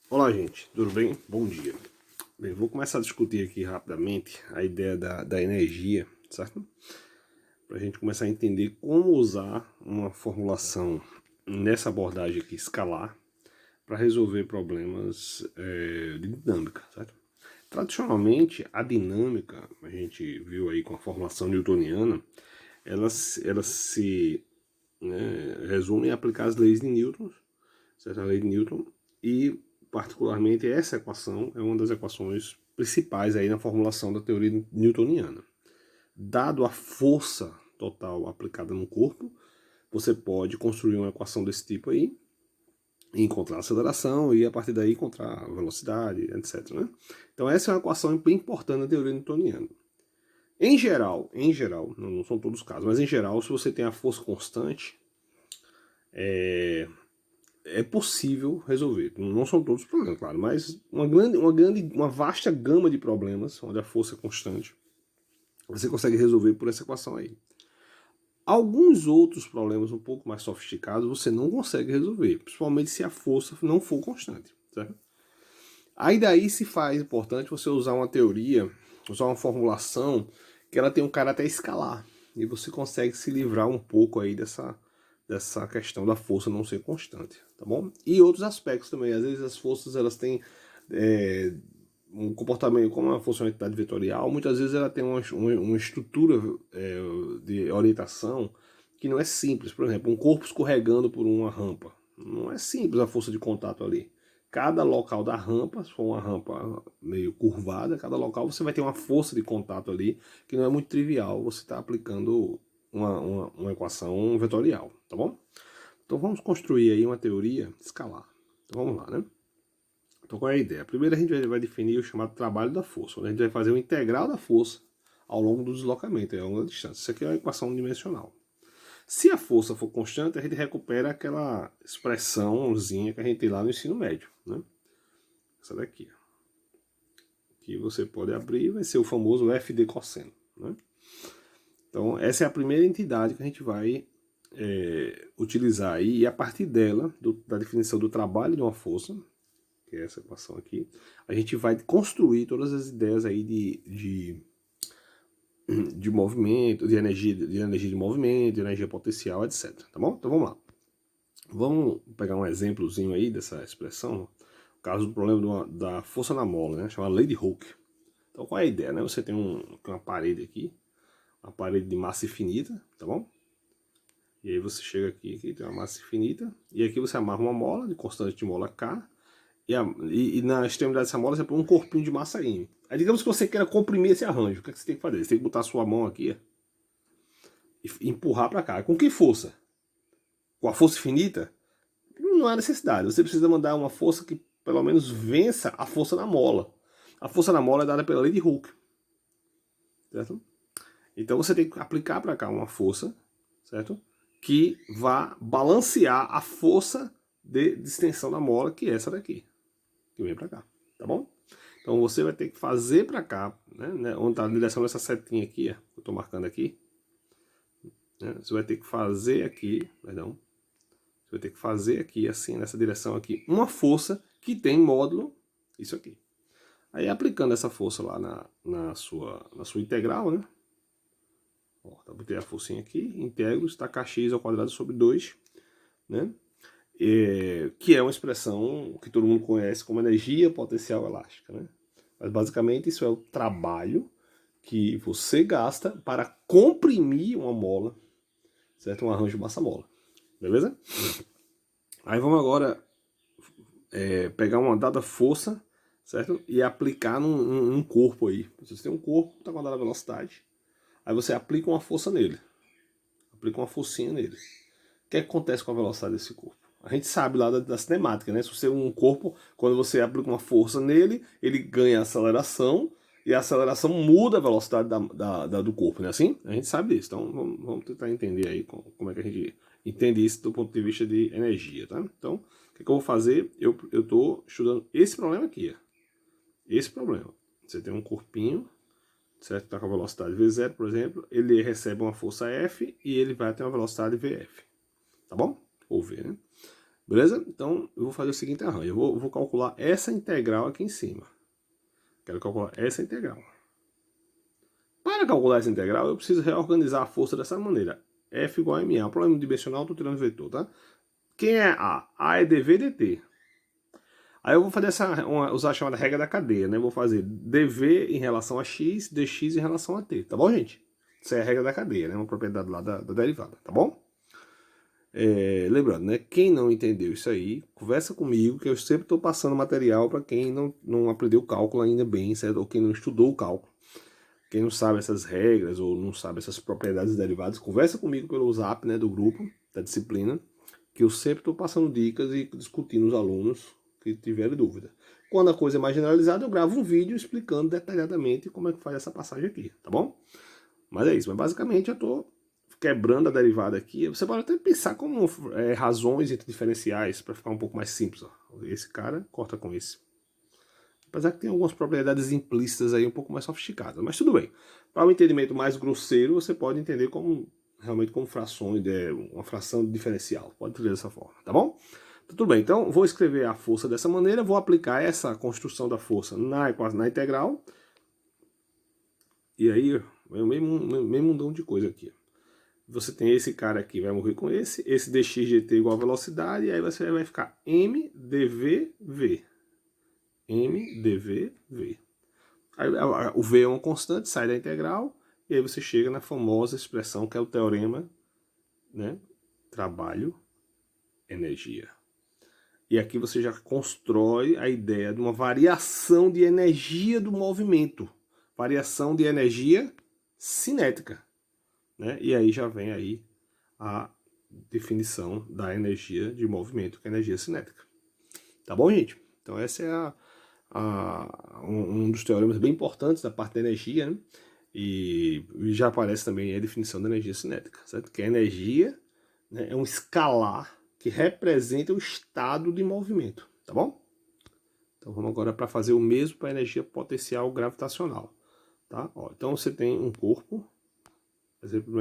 Olá, gente, tudo bem? Bom dia. Bem, vou começar a discutir aqui rapidamente a ideia da energia, certo? Para a gente começar a entender como usar uma formulação nessa abordagem aqui escalar para resolver problemas de dinâmica, certo? Tradicionalmente, a dinâmica, a gente viu aí com a formulação newtoniana, ela se resume em aplicar as leis de Newton, certo? A lei de Newton, e particularmente essa equação é uma das equações principais aí na formulação da teoria newtoniana. Dado a força total aplicada no corpo, você pode construir uma equação desse tipo aí, encontrar a aceleração e a partir daí encontrar a velocidade, etc. Né? Então essa é uma equação bem importante na teoria newtoniana. Em geral, não são todos os casos, mas em geral, se você tem a força constante, é possível resolver. Não são todos os problemas, claro, mas uma vasta gama de problemas onde a força é constante, você consegue resolver por essa equação aí. Alguns outros problemas um pouco mais sofisticados você não consegue resolver, principalmente se a força não for constante, certo? Aí daí se faz importante você usar uma teoria, usar uma formulação que ela tem um caráter escalar, e você consegue se livrar um pouco aí dessa questão da força não ser constante, tá bom? E outros aspectos também, às vezes as forças elas têm um comportamento, como a funcionalidade vetorial, muitas vezes ela tem uma estrutura de orientação que não é simples. Por exemplo, um corpo escorregando por uma rampa, não é simples a força de contato ali. Cada local da rampa, se for uma rampa meio curvada, cada local você vai ter uma força de contato ali que não é muito trivial você está aplicando uma equação vetorial, tá bom? Então vamos construir aí uma teoria escalar. Então vamos lá, né? Então qual é a ideia? Primeiro a gente vai definir o chamado trabalho da força, onde a gente vai fazer o integral da força ao longo do deslocamento, ao longo da distância. Isso aqui é uma equação dimensional. Se a força for constante, a gente recupera aquela expressãozinha que a gente tem lá no ensino médio, né? Essa daqui. Que você pode abrir, vai ser o famoso f de cosseno, né? Então essa é a primeira entidade que a gente vai utilizar aí, e a partir dela, da definição do trabalho de uma força, que é essa equação aqui, a gente vai construir todas as ideias aí de movimento, de energia de movimento, de energia potencial, etc. Tá bom? Então vamos lá. Vamos pegar um exemplozinho aí dessa expressão, o caso do problema da força na mola, né? Chamada lei de Hooke. Então qual é a ideia, né? Você tem uma parede aqui, uma parede de massa infinita, tá bom? E aí você chega aqui tem uma massa infinita, e aqui você amarra uma mola de constante de mola K, e na extremidade dessa mola você põe um corpinho de massa M. Aí digamos que você queira comprimir esse arranjo, o que você tem que fazer? Você tem que botar a sua mão aqui e empurrar para cá. Com que força? Com a força infinita? Não há necessidade. Você precisa mandar uma força que pelo menos vença a força na mola. A força na mola é dada pela lei de Hooke, certo? Então você tem que aplicar para cá uma força, certo? Que vá balancear a força de extensão da mola, que é essa daqui, que vem para cá, tá bom? Então você vai ter que fazer para cá, né, onde está a direção dessa setinha aqui, ó, que eu estou marcando aqui. Né, você vai ter que fazer aqui, perdão, você vai ter que fazer aqui, assim, nessa direção aqui, uma força que tem módulo, isso aqui. Aí aplicando essa força lá na sua integral, né? Ó, tá, botei a forcinha aqui, integro, está x ao quadrado sobre 2, né? Que é uma expressão que todo mundo conhece como energia potencial elástica, né? Mas basicamente isso é o trabalho que você gasta para comprimir uma mola, certo? Um arranjo massa-mola, beleza? Aí vamos agora pegar uma dada força, certo? E aplicar num corpo aí. Você tem um corpo que está com uma dada velocidade, aí você aplica uma força nele, aplica uma forcinha nele. O que acontece com a velocidade desse corpo? A gente sabe lá da cinemática, né? Se você um corpo, quando você aplica uma força nele, ele ganha aceleração, e a aceleração muda a velocidade do corpo, né? Assim? A gente sabe disso. Então vamos tentar entender aí como é que a gente entende isso do ponto de vista de energia, tá? Então, o que eu vou fazer? Eu estou estudando esse problema aqui. Ó. Esse problema. Você tem um corpinho, certo? Está com a velocidade V0, por exemplo, ele recebe uma força F e ele vai ter uma velocidade VF. Tá bom? Ou V, né? Beleza? Então, eu vou fazer o seguinte arranjo. Eu vou calcular essa integral aqui em cima. Quero calcular essa integral. Para calcular essa integral, eu preciso reorganizar a força dessa maneira. F igual a MA. O problema dimensional, estou tirando vetor, tá? Quem é A? A é dV dt. Aí eu vou fazer usar a chamada regra da cadeia, né? Vou fazer dV em relação a x, dx em relação a t, tá bom, gente? Isso é a regra da cadeia, né? Uma propriedade lá da derivada, tá bom? Lembrando, né? Quem não entendeu isso aí, conversa comigo, que eu sempre estou passando material para quem não aprendeu cálculo ainda bem, certo? Ou quem não estudou o cálculo. Quem não sabe essas regras ou não sabe essas propriedades derivadas, conversa comigo pelo Zap, né, do grupo, da disciplina, que eu sempre estou passando dicas e discutindo os alunos que tiverem dúvida. Quando a coisa é mais generalizada, eu gravo um vídeo explicando detalhadamente como é que faz essa passagem aqui, tá bom? Mas é isso, mas basicamente eu estou quebrando a derivada aqui. Você pode até pensar como razões entre diferenciais, para ficar um pouco mais simples. Ó. Esse cara corta com esse. Apesar que tem algumas propriedades implícitas aí um pouco mais sofisticadas, mas tudo bem. Para um entendimento mais grosseiro, você pode entender como realmente como frações, uma fração diferencial. Pode entender dessa forma, tá bom? Então, tudo bem, então vou escrever a força dessa maneira, vou aplicar essa construção da força na integral. E aí, meio mundão de coisa aqui. Você tem esse cara aqui, vai morrer com esse dx dt igual a velocidade, e aí você vai ficar m dv v. M dv v. Aí, o v é uma constante, sai da integral, e aí você chega na famosa expressão que é o teorema, né? Trabalho, energia. E aqui você já constrói a ideia de uma variação de energia do movimento. Variação de energia cinética. Né? E aí já vem aí a definição da energia de movimento, que é a energia cinética. Tá bom, gente? Então essa é um dos teoremas bem importantes da parte da energia, né? E já aparece também a definição da energia cinética, certo? Que a energia, né, é um escalar que representa o estado de movimento, tá bom? Então vamos agora para fazer o mesmo para a energia potencial gravitacional, tá? Ó, então você tem um corpo, exemplo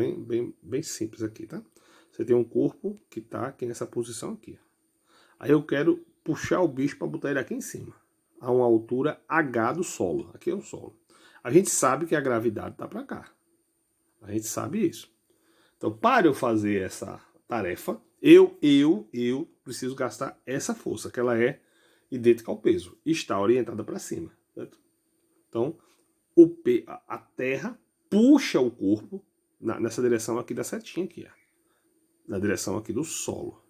bem simples aqui, tá? Você tem um corpo que está aqui nessa posição aqui. Aí eu quero puxar o bicho para botar ele aqui em cima, a uma altura H do solo. Aqui é o solo. A gente sabe que a gravidade está para cá. A gente sabe isso. Então, para eu fazer essa tarefa, eu preciso gastar essa força, que ela é idêntica ao peso. E está orientada para cima. Certo? Então, a Terra puxa o corpo nessa direção aqui da setinha aqui, ó, na direção aqui do solo.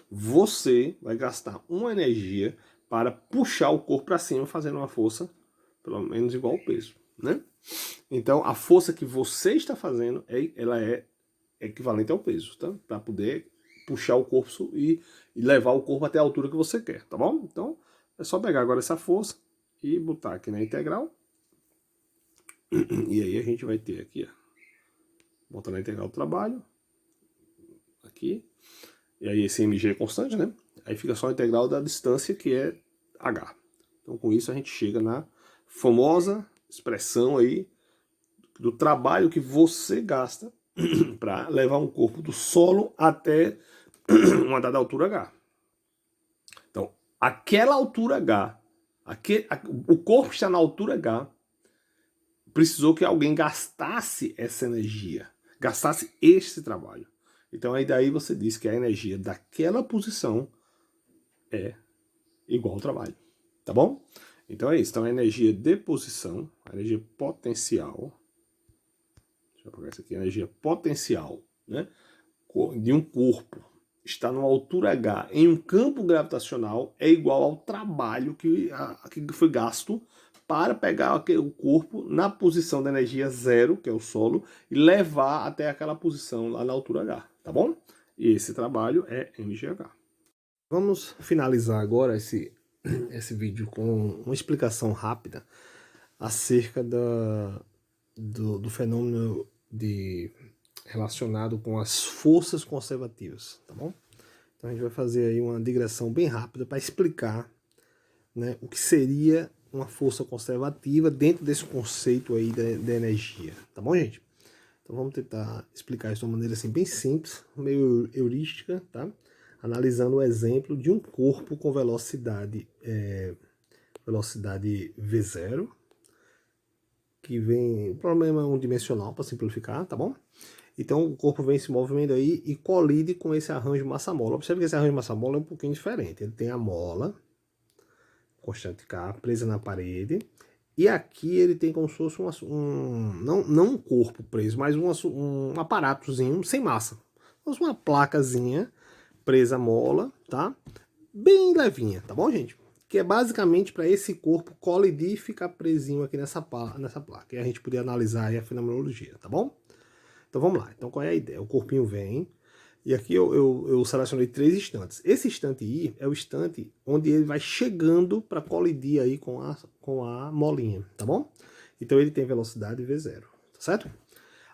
Você vai gastar uma energia para puxar o corpo para cima, fazendo uma força pelo menos igual ao peso, né? Então, a força que você está fazendo, ela é equivalente ao peso, tá? Para poder puxar o corpo e levar o corpo até a altura que você quer, tá bom? Então, é só pegar agora essa força e botar aqui na integral. E aí a gente vai ter aqui, ó, bota na integral do trabalho, aqui, e aí esse mg é constante, né? Aí fica só a integral da distância, que é h. Então com isso a gente chega na famosa expressão aí do trabalho que você gasta para levar um corpo do solo até uma dada altura h. Então, aquela altura h, o corpo está na altura h, precisou que alguém gastasse essa energia, gastasse esse trabalho. Então aí daí você diz que a energia daquela posição é igual ao trabalho, tá bom? Então é isso, então a energia de posição, a energia potencial, deixa eu pegar isso aqui, a energia potencial, né, de um corpo está numa altura h em um campo gravitacional é igual ao trabalho que foi gasto para pegar o corpo na posição da energia zero, que é o solo, e levar até aquela posição lá na altura h, tá bom? E esse trabalho é mgh. Vamos finalizar agora esse vídeo com uma explicação rápida acerca do fenômeno relacionado com as forças conservativas, tá bom? Então a gente vai fazer aí uma digressão bem rápida para explicar, né, o que seria uma força conservativa dentro desse conceito aí da energia, tá bom, gente? Então vamos tentar explicar isso de uma maneira assim bem simples, meio heurística, tá? analisando o exemplo de um corpo com velocidade V0, que vem, o problema é unidimensional, para simplificar, tá bom? Então o corpo vem se movimento aí e colide com esse arranjo massa-mola. Observe que esse arranjo massa-mola é um pouquinho diferente. Ele tem a mola, constante K, presa na parede. E aqui ele tem como se fosse não um corpo preso, mas um aparatozinho sem massa. Uma placazinha presa à mola, tá? Bem levinha, tá bom, gente? Que é basicamente para esse corpo colidir e ficar presinho aqui nessa placa. E a gente poder analisar aí a fenomenologia, tá bom? Então vamos lá. Então qual é a ideia? O corpinho vem, e aqui eu selecionei 3 instantes. Esse instante I é o instante onde ele vai chegando para colidir aí com a molinha, tá bom? Então ele tem velocidade V0, tá certo?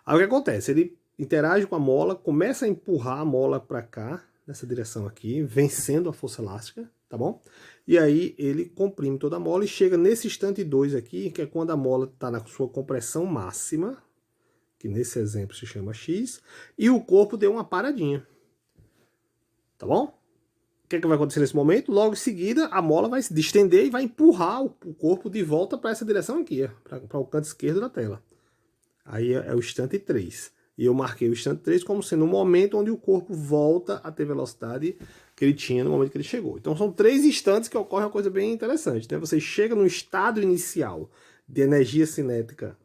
Aí o que acontece? Ele interage com a mola, começa a empurrar a mola para cá, nessa direção aqui, vencendo a força elástica, tá bom? E aí ele comprime toda a mola e chega nesse instante 2 aqui, que é quando a mola está na sua compressão máxima, que nesse exemplo se chama X, e o corpo deu uma paradinha. Tá bom? O que vai acontecer nesse momento? Logo em seguida, a mola vai se distender e vai empurrar o corpo de volta para essa direção aqui, para o canto esquerdo da tela. Aí é o instante 3. E eu marquei o instante 3 como sendo o momento onde o corpo volta a ter velocidade que ele tinha no momento que ele chegou. Então são 3 instantes que ocorre uma coisa bem interessante. Então você chega no estado inicial de energia cinética,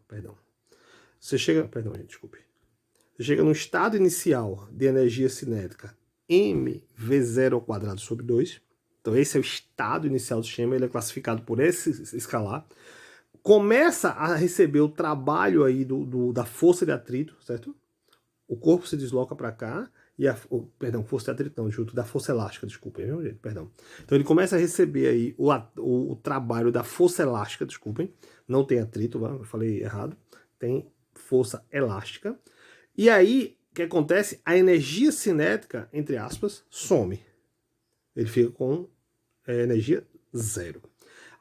Você chega no estado inicial de energia cinética mv0 sobre 2. Então esse é o estado inicial do sistema, ele é classificado por esse escalar. Começa a receber o trabalho aí da força de atrito, certo? O corpo se desloca para cá, e força de atrito não, junto da força elástica, desculpem, perdão. Então ele começa a receber aí o trabalho da força elástica, desculpem, não tem atrito, eu falei errado, tem força elástica. E aí, o que acontece? A energia cinética, entre aspas, some. Ele fica com energia 0.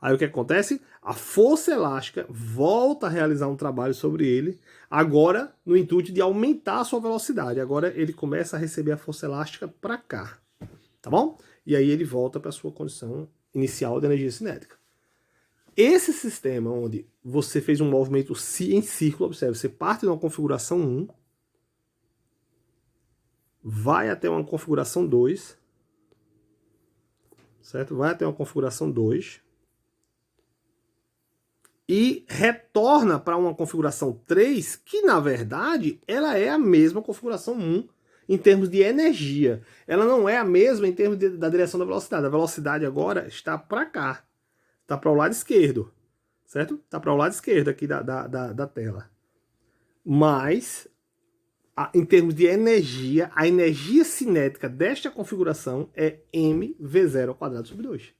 Aí o que acontece? A força elástica volta a realizar um trabalho sobre ele, agora no intuito de aumentar a sua velocidade. Agora ele começa a receber a força elástica para cá, tá bom? E aí ele volta para a sua condição inicial de energia cinética. Esse sistema onde você fez um movimento em círculo, observe, você parte de uma configuração 1, vai até uma configuração 2, certo? Vai até uma configuração 2, e retorna para uma configuração 3, que na verdade ela é a mesma configuração 1 em termos de energia. Ela não é a mesma em termos da direção da velocidade. A velocidade agora está para cá, está para o lado esquerdo, certo? Está para o lado esquerdo aqui da tela. Mas, em termos de energia, a energia cinética desta configuração é mv0 sobre 2,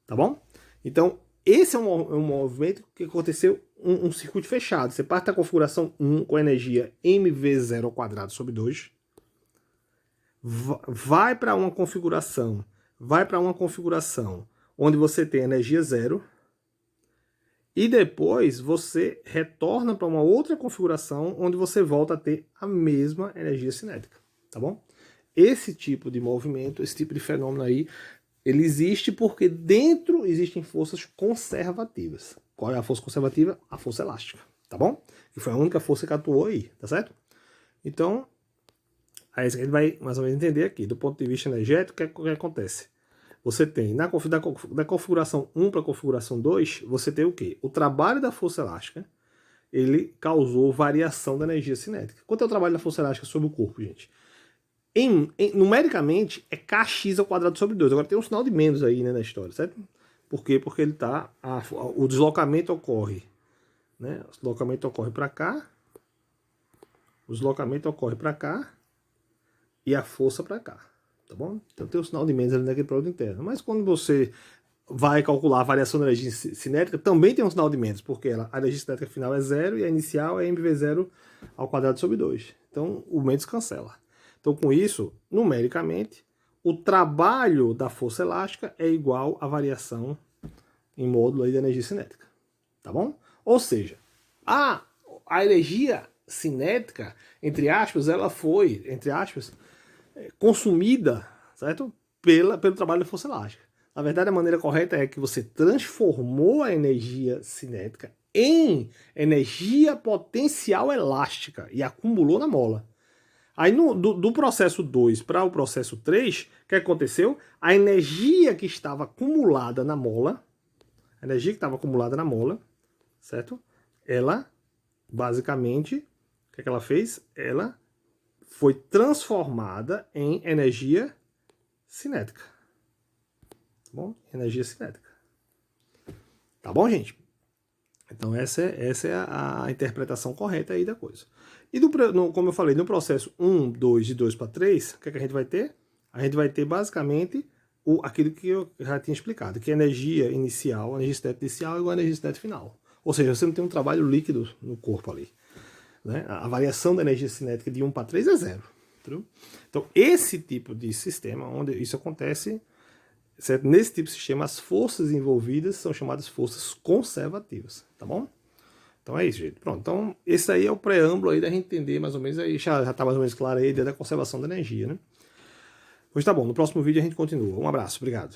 tá bom? Então, esse é um movimento que aconteceu um circuito fechado. Você parte da configuração 1 com energia mv0 sobre 2, vai para uma configuração onde você tem energia 0, e depois você retorna para uma outra configuração onde você volta a ter a mesma energia cinética, tá bom? Esse tipo de movimento, esse tipo de fenômeno aí, ele existe porque dentro existem forças conservativas. Qual é a força conservativa? A força elástica, tá bom? Que foi a única força que atuou aí, tá certo? Então, aí a gente vai mais ou menos entender aqui. Do ponto de vista energético, o que acontece? Você tem, da configuração 1 para a configuração 2, você tem o quê? O trabalho da força elástica, ele causou variação da energia cinética. Quanto é o trabalho da força elástica sobre o corpo, gente? Numericamente é kx ao quadrado sobre 2. Agora tem um sinal de menos aí, né, na história, certo? Por quê? Porque ele tá, o deslocamento ocorre, né? O deslocamento ocorre para cá, e a força para cá, tá bom? Então tem um sinal de menos ali naquele produto interno. Mas quando você vai calcular a variação da energia cinética, também tem um sinal de menos, porque a energia cinética final é 0 e a inicial é mv0 ao quadrado sobre 2. Então o menos cancela. Então, com isso, numericamente, o trabalho da força elástica é igual à variação em módulo aí da energia cinética, tá bom? Ou seja, a energia cinética, entre aspas, ela foi, entre aspas, consumida, certo? pelo trabalho da força elástica. Na verdade, a maneira correta é que você transformou a energia cinética em energia potencial elástica e acumulou na mola. Aí do processo 2 para o processo 3, o que aconteceu? A energia que estava acumulada na mola, certo? Ela, basicamente, o que é que ela fez? Ela foi transformada em energia cinética. Tá bom? Energia cinética. Tá bom, gente? Então essa é a interpretação correta aí da coisa. E como eu falei, no processo 1, 2 de 2 para 3, o que é que a gente vai ter? A gente vai ter basicamente aquilo que eu já tinha explicado, que é energia inicial, energia cinética inicial é igual a energia cinética final. Ou seja, você não tem um trabalho líquido no corpo ali. Né? A variação da energia cinética de 1 para 3 é zero. Entendeu? Então esse tipo de sistema, onde isso acontece, certo? Nesse tipo de sistema, as forças envolvidas são chamadas forças conservativas, tá bom? Então é isso, gente. Pronto, então esse aí é o preâmbulo aí da gente entender mais ou menos, aí já tá mais ou menos claro aí a ideia da conservação da energia, né? Pois tá bom, no próximo vídeo a gente continua. Um abraço, obrigado.